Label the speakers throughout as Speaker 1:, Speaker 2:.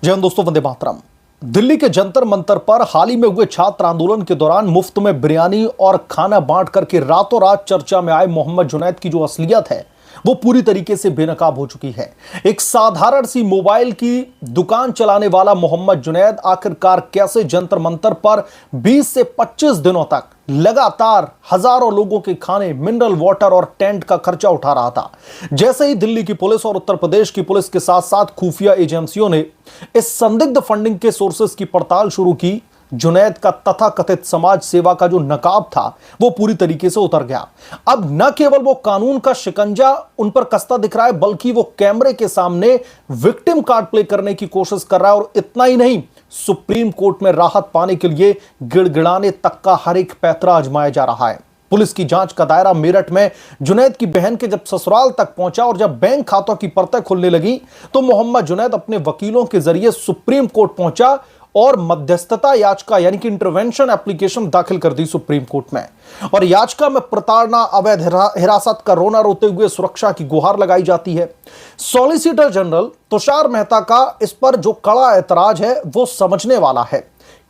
Speaker 1: जय हिंद दोस्तों, वंदे मातरम। दिल्ली के जंतर मंतर पर हाल ही में हुए छात्र आंदोलन के दौरान मुफ्त में बिरयानी और खाना बांट करके रातों रात चर्चा में आए मोहम्मद जुनैद की जो असलियत है वो पूरी तरीके से बेनकाब हो चुकी है। एक साधारण सी मोबाइल की दुकान चलाने वाला मोहम्मद जुनैद आखिरकार कैसे जंतर मंतर पर 20 से 25 दिनों तक लगातार हजारों लोगों के खाने, मिनरल वाटर और टेंट का खर्चा उठा रहा था। जैसे ही दिल्ली की पुलिस और उत्तर प्रदेश की पुलिस के साथ साथ खुफिया एजेंसियों ने इस संदिग्ध फंडिंग के सोर्सेस की पड़ताल शुरू की, जुनैद का तथाकथित समाज सेवा का जो नकाब था वो पूरी तरीके से उतर गया। अब न केवल वो कानून का शिकंजा उन पर कसता दिख रहा है, बल्कि वो कैमरे के सामने विक्टिम कार्ड प्ले करने की कोशिश कर रहा है। और इतना ही नहीं, सुप्रीम कोर्ट में राहत पाने के लिए गिड़गिड़ाने तक का हर एक पैतरा आजमाया जा रहा है। पुलिस की जांच का दायरा मेरठ में जुनैद की बहन के जब ससुराल तक पहुंचा और जब बैंक खातों की परतें खुलने लगी तो मोहम्मद जुनैद अपने वकीलों के जरिए सुप्रीम कोर्ट पहुंचा और मध्यस्थता याचिका यानी कि इंटरवेंशन एप्लीकेशन दाखिल कर दी सुप्रीम कोर्ट में। और याचिका में प्रताड़ना, अवैध हिरासत का रोना रोते हुए सुरक्षा की गुहार लगाई जाती है। सॉलिसिटर जनरल तुषार मेहता का इस पर जो कड़ा ऐतराज है वो समझने वाला है।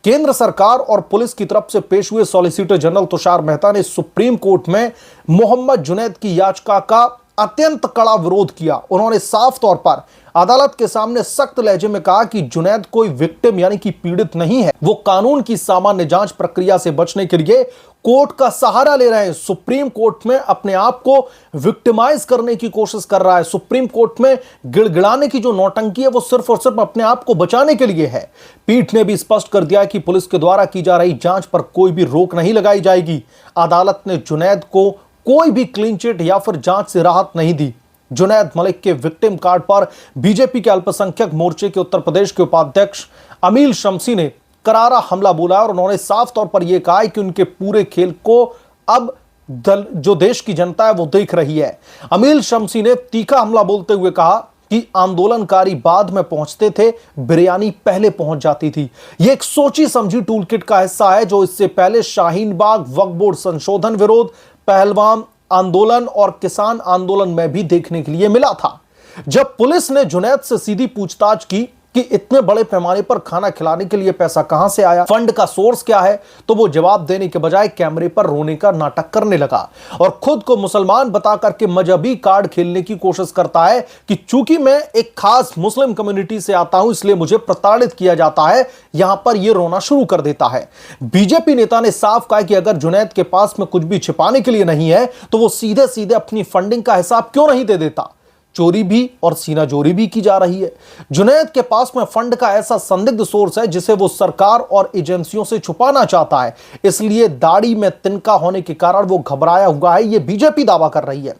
Speaker 1: केंद्र सरकार और पुलिस की तरफ से पेश हुए सॉलिसिटर जनरल तुषार मेहता ने सुप्रीम कोर्ट में मोहम्मद जुनैद की याचिका का अत्यंत कड़ा विरोध किया। उन्होंने साफ तौर पर अदालत के सामने सख्त लहजे में कहा कि जुनैद कोई विक्टिम यानी कि पीड़ित नहीं है, वो कानून की सामान्य जांच प्रक्रिया से बचने के लिए कोर्ट का सहारा ले रहे हैं। सुप्रीम कोर्ट में अपने आप को विक्टिमाइज करने की कोशिश कर रहा है। सुप्रीम कोर्ट में गिड़गिड़ाने की जो नौटंकी है वो सिर्फ और सिर्फ अपने आप को बचाने के लिए है। पीठ ने भी स्पष्ट कर दिया कि पुलिस के द्वारा की जा रही जांच पर कोई भी रोक नहीं लगाई जाएगी। अदालत ने जुनैद को कोई भी क्लीन चिट या फिर जांच से राहत नहीं दी। जुनैद मलिक के विक्टिम कार्ड पर बीजेपी के अल्पसंख्यक मोर्चे के उत्तर प्रदेश के उपाध्यक्ष अमील शम्सी ने करारा हमला बोला और उन्होंने साफ तौर पर यह कहा कि उनके पूरे खेल को अब जो देश की जनता है वो देख रही है। अमील शम्सी ने तीखा हमला बोलते हुए कहा कि आंदोलनकारी बाद में पहुंचते थे, बिरयानी पहले पहुंच जाती थी। यह एक सोची समझी टूलकिट का हिस्सा है जो इससे पहले शाहीन बाग वक्फ बोर्ड संशोधन विरोध, पहलवान आंदोलन और किसान आंदोलन में भी देखने के लिए मिला था। जब पुलिस ने जुनैद से सीधी पूछताछ की कि इतने बड़े पैमाने पर खाना खिलाने के लिए पैसा कहां से आया, फंड का सोर्स क्या है, तो वो जवाब देने के बजाय कैमरे पर रोने का नाटक करने लगा और खुद को मुसलमान बता करके मजहबी कार्ड खेलने की कोशिश करता है कि चूंकि मैं एक खास मुस्लिम कम्युनिटी से आता हूं इसलिए मुझे प्रताड़ित किया जाता है। यहां पर यह रोना शुरू कर देता है। बीजेपी नेता ने साफ कहा कि अगर जुनैद के पास में कुछ भी छिपाने के लिए नहीं है तो वो सीधे सीधे अपनी फंडिंग का हिसाब क्यों नहीं दे देता। चोरी भी और सीना जोरी भी की जा रही है। जुनैद के पास में फंड का ऐसा संदिग्ध सोर्स है जिसे वो सरकार और एजेंसियों से छुपाना चाहता है, इसलिए दाढ़ी में तिनका होने के कारण वो घबराया हुआ है, ये बीजेपी दावा कर रही है।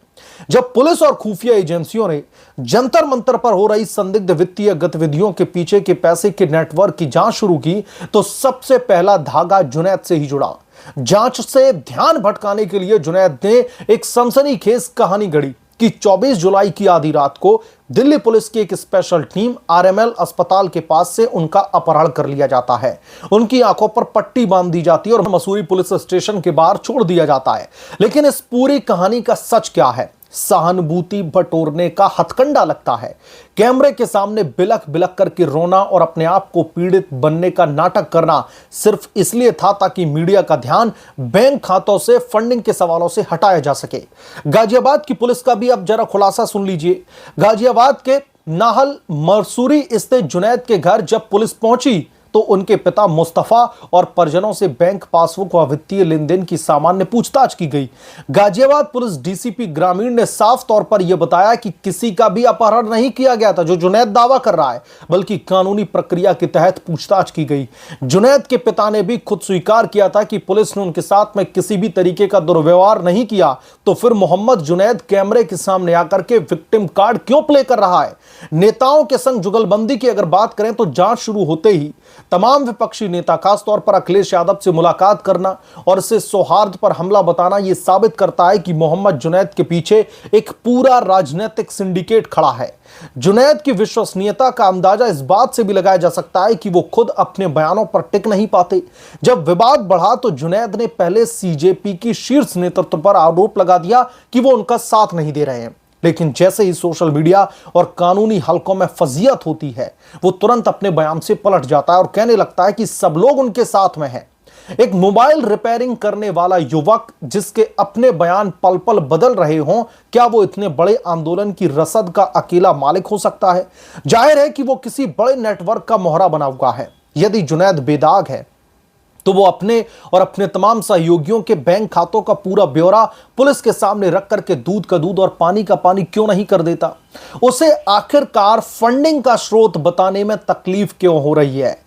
Speaker 1: जब पुलिस और खुफिया एजेंसियों ने जंतर मंतर पर हो रही संदिग्ध वित्तीय गतिविधियों के पीछे के पैसे के नेटवर्क की जांच शुरू की तो सबसे पहला धागा जुनैद से ही जुड़ा। जांच से ध्यान भटकाने के लिए जुनैद ने एक सनसनीखेज कहानी गढ़ी कि 24 जुलाई की आधी रात को दिल्ली पुलिस की एक स्पेशल टीम आरएमएल अस्पताल के पास से उनका अपहरण कर लिया जाता है। उनकी आंखों पर पट्टी बांध दी जाती है और मसूरी पुलिस स्टेशन के बाहर छोड़ दिया जाता है। लेकिन इस पूरी कहानी का सच क्या है? सहानुभूति बटोरने का हथकंडा लगता है। कैमरे के सामने बिलख बिलख करके रोना और अपने आप को पीड़ित बनने का नाटक करना सिर्फ इसलिए था ताकि मीडिया का ध्यान बैंक खातों से फंडिंग के सवालों से हटाया जा सके। गाजियाबाद की पुलिस का भी अब जरा खुलासा सुन लीजिए। गाजियाबाद के नाहल मरसूरी स्थित जुनैद के घर जब पुलिस पहुंची तो उनके पिता मुस्तफा और परिजनों से बैंक पासबुक व वित्तीय लेन देन की सामान्य पूछताछ की गई। गाजियाबाद पुलिस डीसीपी ग्रामीण ने साफ तौर पर यह बताया कि किसी का भी अपहरण नहीं किया गया था, जो जुनैद दावा कर रहा है, बल्कि कानूनी प्रक्रिया के तहत पूछताछ की गई। जुनैद के पिता ने भी खुद स्वीकार किया था कि पुलिस ने उनके साथ में किसी भी तरीके का दुर्व्यवहार नहीं किया। तो फिर मोहम्मद जुनैद कैमरे के सामने आकर के विक्टिम कार्ड क्यों प्ले कर रहा है? नेताओं के संग जुगलबंदी की अगर बात करें तो जांच शुरू होते ही तमाम विपक्षी नेता, खासतौर पर अखिलेश यादव से मुलाकात करना और इसे सौहार्द पर हमला बताना यह साबित करता है कि मोहम्मद जुनैद के पीछे एक पूरा राजनीतिक सिंडिकेट खड़ा है। जुनैद की विश्वसनीयता का अंदाजा इस बात से भी लगाया जा सकता है कि वो खुद अपने बयानों पर टिक नहीं पाते। जब विवाद बढ़ा तो जुनैद ने पहले सीजेपी की शीर्ष नेतृत्व पर आरोप लगा दिया कि वो उनका साथ नहीं दे रहे हैं, लेकिन जैसे ही सोशल मीडिया और कानूनी हलकों में फजीयत होती है, वो तुरंत अपने बयान से पलट जाता है और कहने लगता है कि सब लोग उनके साथ में हैं। एक मोबाइल रिपेयरिंग करने वाला युवक जिसके अपने बयान पल पल बदल रहे हों, क्या वो इतने बड़े आंदोलन की रसद का अकेला मालिक हो सकता है? जाहिर है कि वो किसी बड़े नेटवर्क का मोहरा बना हुआ है। यदि जुनैद बेदाग है तो वो अपने और अपने तमाम सहयोगियों के बैंक खातों का पूरा ब्यौरा पुलिस के सामने रख करके दूध का दूध और पानी का पानी क्यों नहीं कर देता? उसे आखिरकार फंडिंग का स्रोत बताने में तकलीफ क्यों हो रही है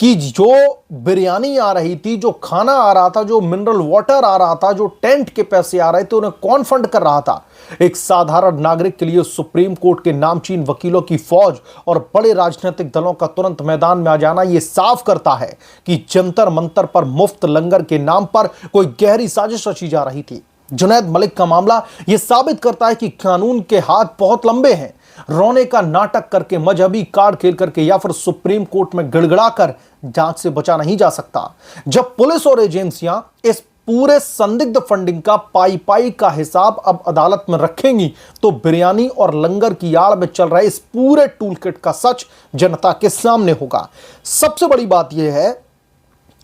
Speaker 1: कि जो बिरयानी आ रही थी, जो खाना आ रहा था, जो मिनरल वाटर आ रहा था, जो टेंट के पैसे आ रहे थे, उन्हें कौन फंड कर रहा था? एक साधारण नागरिक के लिए सुप्रीम कोर्ट के नामचीन वकीलों की फौज और बड़े राजनीतिक दलों का तुरंत मैदान में आ जाना यह साफ करता है कि जंतर मंतर पर मुफ्त लंगर के नाम पर कोई गहरी साजिश रची जा रही थी। जुनैद मलिक का मामला यह साबित करता है कि कानून के हाथ बहुत लंबे हैं। रोने का नाटक करके, मजहबी कार्ड खेल करके या फिर सुप्रीम कोर्ट में गिड़गिड़ाकर जांच से बचा नहीं जा सकता। जब पुलिस और एजेंसियां इस पूरे संदिग्ध फंडिंग का पाई पाई का हिसाब अब अदालत में रखेंगी तो बिरयानी और लंगर की आड़ में चल रहे इस पूरे टूलकिट का सच जनता के सामने होगा। सबसे बड़ी बात यह है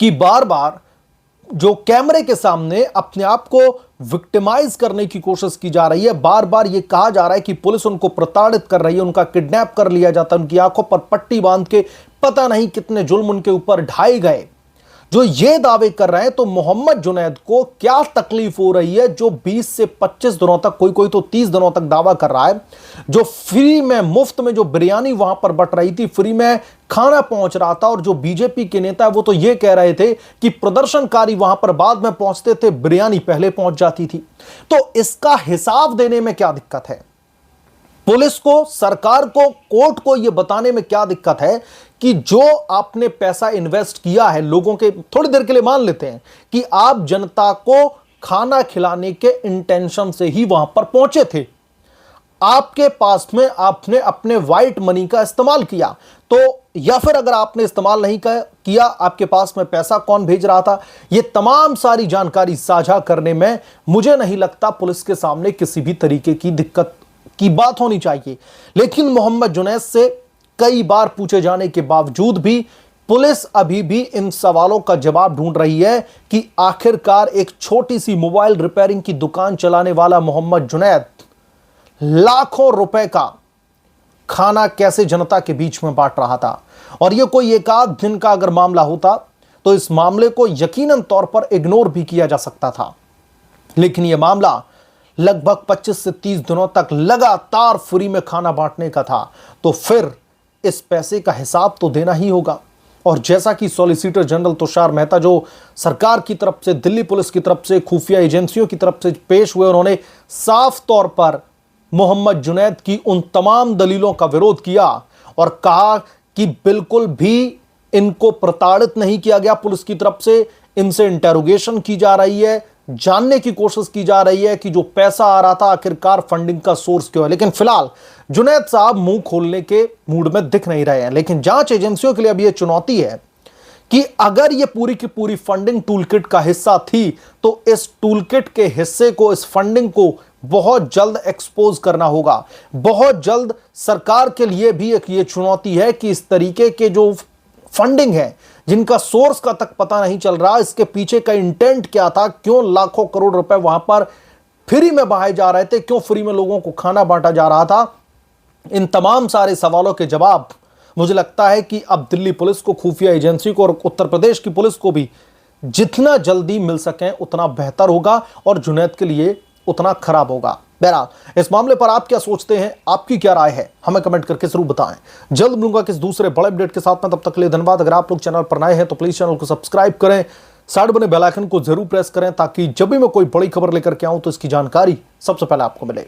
Speaker 1: कि बार बार जो कैमरे के सामने अपने आप को विक्टिमाइज करने की कोशिश की जा रही है, बार बार यह कहा जा रहा है कि पुलिस उनको प्रताड़ित कर रही है, उनका किडनैप कर लिया जाता है, उनकी आंखों पर पट्टी बांध के पता नहीं कितने जुल्म उनके ऊपर ढाए गए। जो ये दावे कर रहे हैं तो मोहम्मद जुनैद को क्या तकलीफ हो रही है जो 20 से 25 दिनों तक, कोई कोई तो 30 दिनों तक दावा कर रहा है, जो फ्री में मुफ्त में जो बिरयानी वहां पर बट रही थी, फ्री में खाना पहुंच रहा था, और जो बीजेपी के नेता है वो तो ये कह रहे थे कि प्रदर्शनकारी वहां पर बाद में पहुंचते थे, बिरयानी पहले पहुंच जाती थी। तो इसका हिसाब देने में क्या दिक्कत है? पुलिस को, सरकार को, कोर्ट को यह बताने में क्या दिक्कत है कि जो आपने पैसा इन्वेस्ट किया है लोगों के, थोड़ी देर के लिए मान लेते हैं कि आप जनता को खाना खिलाने के इंटेंशन से ही वहां पर पहुंचे थे, आपके पास में आपने अपने व्हाइट मनी का इस्तेमाल किया, तो या फिर अगर आपने इस्तेमाल नहीं किया, आपके पास में पैसा कौन भेज रहा था, ये तमाम सारी जानकारी साझा करने में मुझे नहीं लगता पुलिस के सामने किसी भी तरीके की दिक्कत की बात होनी चाहिए। लेकिन मोहम्मद जुनैद से कई बार पूछे जाने के बावजूद भी पुलिस अभी भी इन सवालों का जवाब ढूंढ रही है कि आखिरकार एक छोटी सी मोबाइल रिपेयरिंग की दुकान चलाने वाला मोहम्मद जुनैद लाखों रुपए का खाना कैसे जनता के बीच में बांट रहा था। और यह कोई एक आध दिन का अगर मामला होता तो इस मामले को यकीनन तौर पर इग्नोर भी किया जा सकता था, लेकिन यह मामला लगभग 25 से 30 दिनों तक लगातार फ्री में खाना बांटने का था, तो फिर इस पैसे का हिसाब तो देना ही होगा। और जैसा कि सॉलिसिटर जनरल तुषार मेहता जो सरकार की तरफ से, दिल्ली पुलिस की तरफ से, खुफिया एजेंसियों की तरफ से पेश हुए, उन्होंने साफ तौर पर मोहम्मद जुनैद की उन तमाम दलीलों का विरोध किया और कहा कि बिल्कुल भी इनको प्रताड़ित नहीं किया गया पुलिस की तरफ से, इनसे इंटेरोगेशन की जा रही है, जानने की कोशिश की जा रही है कि जो पैसा आ रहा था आखिरकार फंडिंग का सोर्स क्यों है। लेकिन फिलहाल जुनैद साहब मुंह खोलने के मूड में दिख नहीं रहे हैं। लेकिन जांच एजेंसियों के लिए अब यह चुनौती है कि अगर यह पूरी की पूरी फंडिंग टूलकिट का हिस्सा थी तो इस टूलकिट के हिस्से को, इस फंडिंग को बहुत जल्द एक्सपोज करना होगा। बहुत जल्द सरकार के लिए भी एक ये चुनौती है कि इस तरीके के जो फंडिंग है, जिनका सोर्स का तक पता नहीं चल रहा, इसके पीछे का इंटेंट क्या था, क्यों लाखों करोड़ रुपए वहां पर फ्री में बहाए जा रहे थे, क्यों फ्री में लोगों को खाना बांटा जा रहा था, इन तमाम सारे सवालों के जवाब मुझे लगता है कि अब दिल्ली पुलिस को, खुफिया एजेंसी को और उत्तर प्रदेश की पुलिस को भी जितना जल्दी मिल सकें उतना बेहतर होगा और जुनैद के लिए उतना खराब होगा। बहरहाल इस मामले पर आप क्या सोचते हैं, आपकी क्या राय है, हमें कमेंट करके जरूर बताएं। जल्द मिलूंगा किस दूसरे बड़े अपडेट के साथ में, तब तक के लिए धन्यवाद। अगर आप लोग चैनल पर नए हैं तो प्लीज चैनल को सब्सक्राइब करें, साइड बने बेल आइकन को जरूर प्रेस करें ताकि जब भी मैं कोई बड़ी खबर लेकर के आऊं तो इसकी जानकारी सबसे पहले आपको मिले।